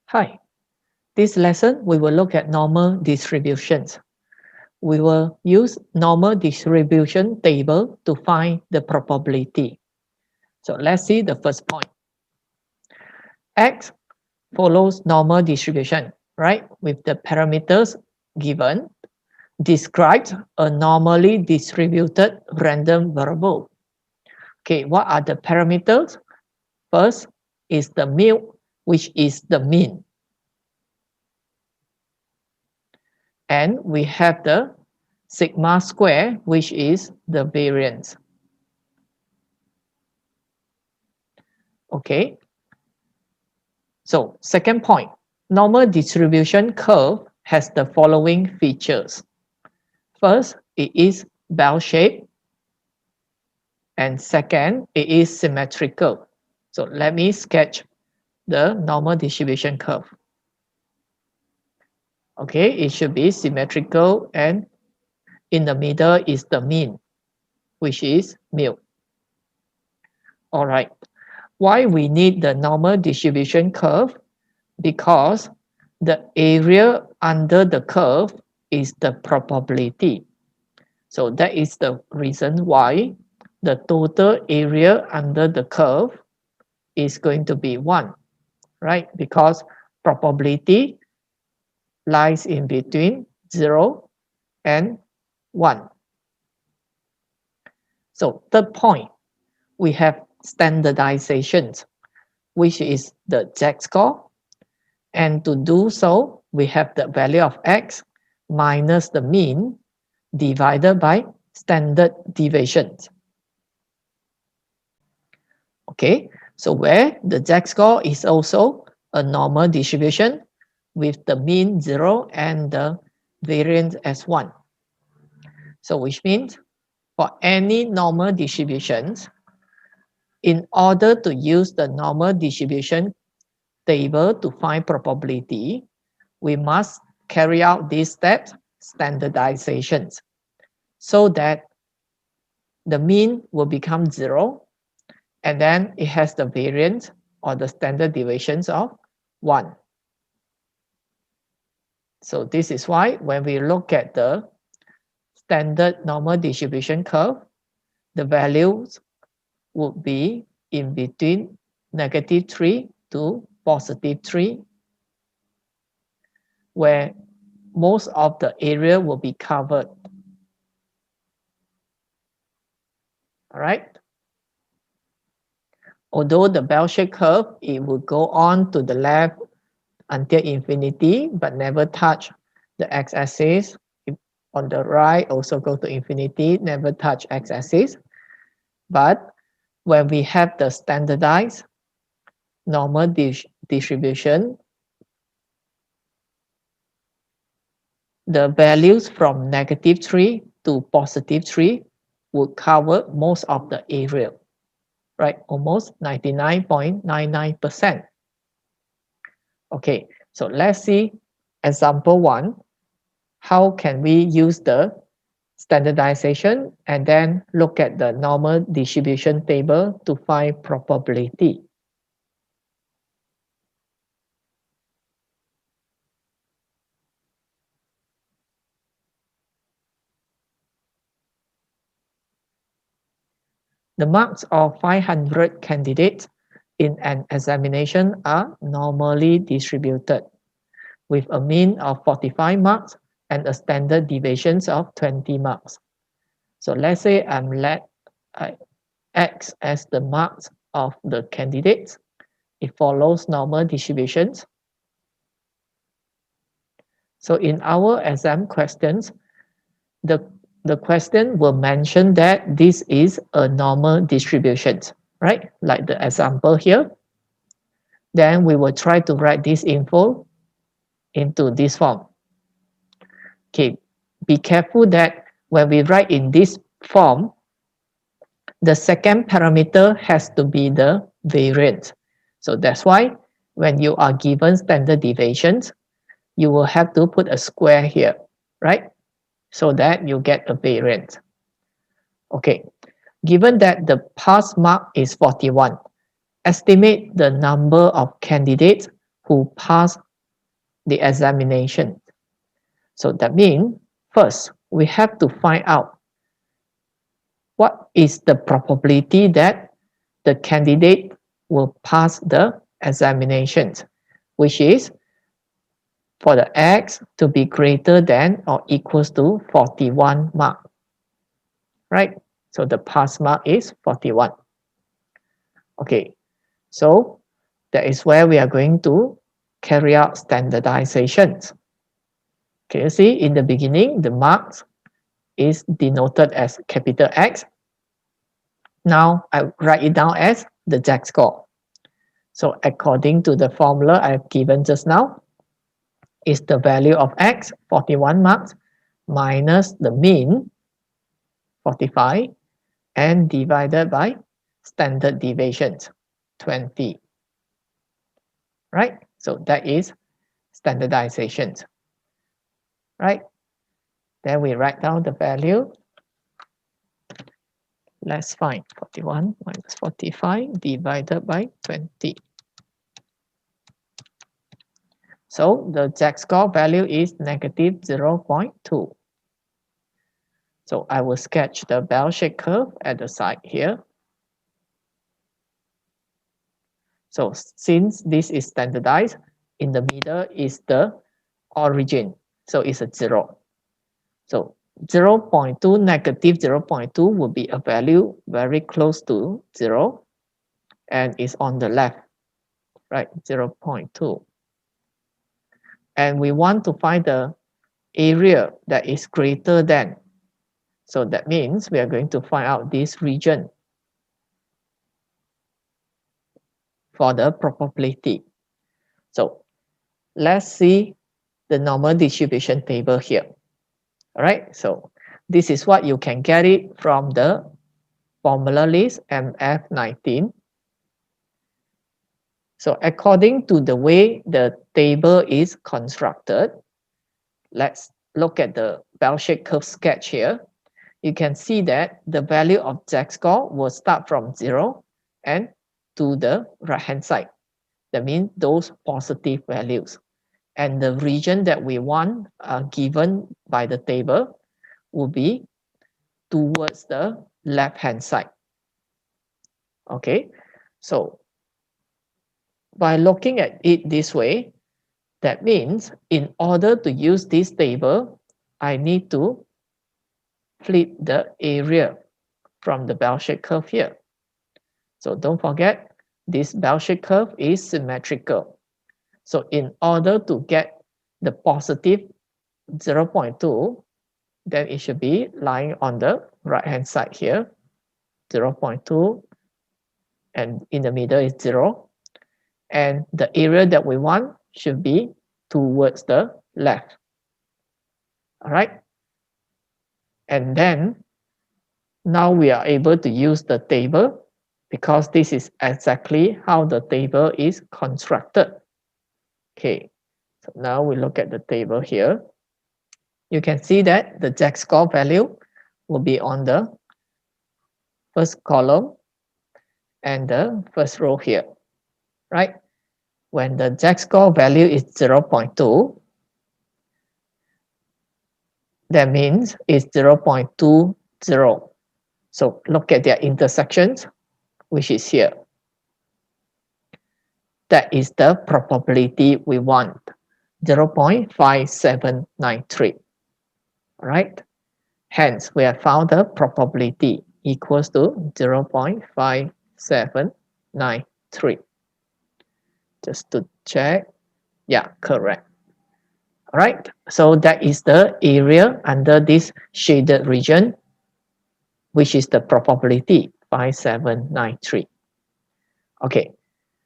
Hi, this lesson we will look at normal distributions. We will use normal distribution table to find the probability. So let's see the first point. X follows normal distribution, right? With the parameters given, describes a normally distributed random variable. Okay, what are the parameters? First is the mu, which is the mean. And we have the sigma square, which is the variance. Okay. So second point, normal distribution curve has the following features. First, it is bell-shaped. And second, it is symmetrical. So let me sketch the normal distribution curve. Okay, it should be symmetrical, and in the middle is the mean, which is mu. All right. Why we need the normal distribution curve? Because the area under the curve is the probability. So that is the reason why the total area under the curve is going to be 1, right? Because probability lies in between 0 and 1. So third point, we have standardizations, which is the z-score. And to do so, we have the value of x minus the mean divided by standard deviations. Okay, so where the z-score is also a normal distribution with the mean 0 and the variance as 1. So which means for any normal distributions, in order to use the normal distribution table to find probability, we must carry out these steps, standardizations, so that the mean will become 0, and then it has the variance or the standard deviations of 1. So this is why when we look at the standard normal distribution curve, the values would be in between -3 to +3, where most of the area will be covered. All right. Although the bell-shaped curve, it will go on to the left until infinity, but never touch the x-axis. On the right, also go to infinity, never touch x-axis. But when we have the standardized normal distribution, the values from -3 to +3 would cover most of the area, right? Almost 99.99%. Okay, so let's see example 1. How can we use the standardization and then look at the normal distribution table to find probability? The marks of 500 candidates in an examination are normally distributed with a mean of 45 marks and a standard deviation of 20 marks. So let's say I'm let X as the marks of the candidates. It follows normal distributions. So in our exam questions, the question will mention that this is a normal distribution, right? Like the example here. Then we will try to write this info into this form. Okay, be careful that when we write in this form, the second parameter has to be the variance. So that's why when you are given standard deviations, you will have to put a square here, right? So that you get a variance. Okay, given that the pass mark is 41, estimate the number of candidates who pass the examination. So that means, first, we have to find out what is the probability that the candidate will pass the examinations, which is for the X to be greater than or equals to 41 mark, right? So the pass mark is 41. Okay, so that is where we are going to carry out standardizations. Okay, you see in the beginning, the marks is denoted as capital X. Now I write it down as the Z-score. So according to the formula I have given just now, is the value of X, 41 marks, minus the mean, 45, and divided by standard deviations, 20. Right? So that is standardizations. Right? Then we write down the value. Let's find 41 minus 45 divided by 20. So the Z-score value is negative 0.2. So I will sketch the bell-shaped curve at the side here. So since this is standardized, in the middle is the origin. So it's a 0. So 0.2 negative 0.2 will be a value very close to 0 and is on the left, right? 0.2. And we want to find the area that is greater than. So that means we are going to find out this region for the probability. So let's see the normal distribution table here. All right, so this is what you can get it from the formula list MF19. So according to the way the table is constructed, let's look at the bell-shaped curve sketch here. You can see that the value of Z-score will start from 0 and to the right-hand side. That means those positive values. And the region that we want given by the table will be towards the left-hand side. Okay, so by looking at it this way, that means in order to use this table, I need to flip the area from the bell-shaped curve here. So don't forget, this bell-shaped curve is symmetrical. So in order to get the positive 0.2, then it should be lying on the right-hand side here, 0.2, and in the middle is 0. And the area that we want should be towards the left. All right. And then now we are able to use the table because this is exactly how the table is constructed. Okay, so now we look at the table here. You can see that the Z-score value will be on the first column and the first row here, right? When the Z-score value is 0.2, that means it's 0.20. So look at their intersections, which is here. That is the probability we want, 0.5793. Right? Hence, we have found the probability equals to 0.5793. Just to check. Yeah, correct. All right, so that is the area under this shaded region, which is the probability 5793. Okay,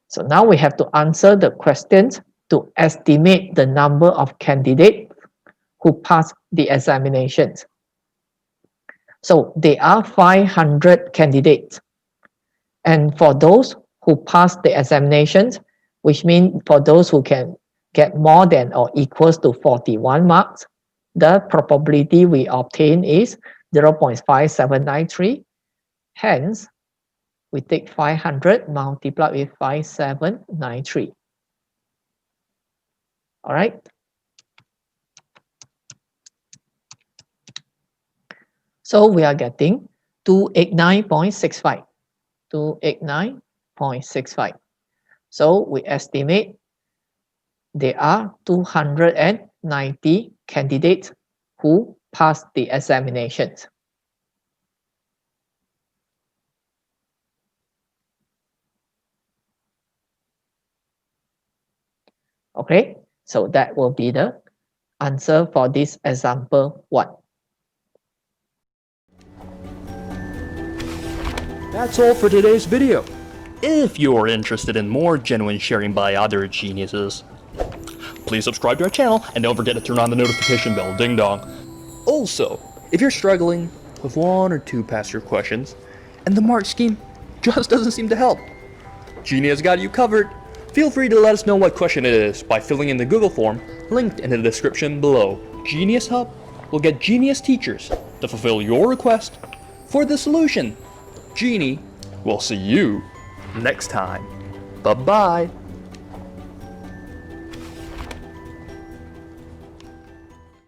so now we have to answer the questions to estimate the number of candidates who pass the examinations. So there are 500 candidates. And for those who pass the examinations, which means for those who can get more than or equals to 41 marks, the probability we obtain is 0.5793. Hence, we take 500 multiplied with 5793. All right. So we are getting 289.65. 289.65. So we estimate there are 290 candidates who passed the examinations. Okay, so that will be the answer for this example 1. That's all for today's video. If you're interested in more genuine sharing by other geniuses, please subscribe to our channel and don't forget to turn on the notification bell, ding dong. Also, if you're struggling with 1 or 2 past year questions and the mark scheme just doesn't seem to help, Genie has got you covered. Feel free to let us know what question it is by filling in the Google form linked in the description below. GenieUs Hub will get genius teachers to fulfill your request for the solution. Genie will see you next time. Bye-bye.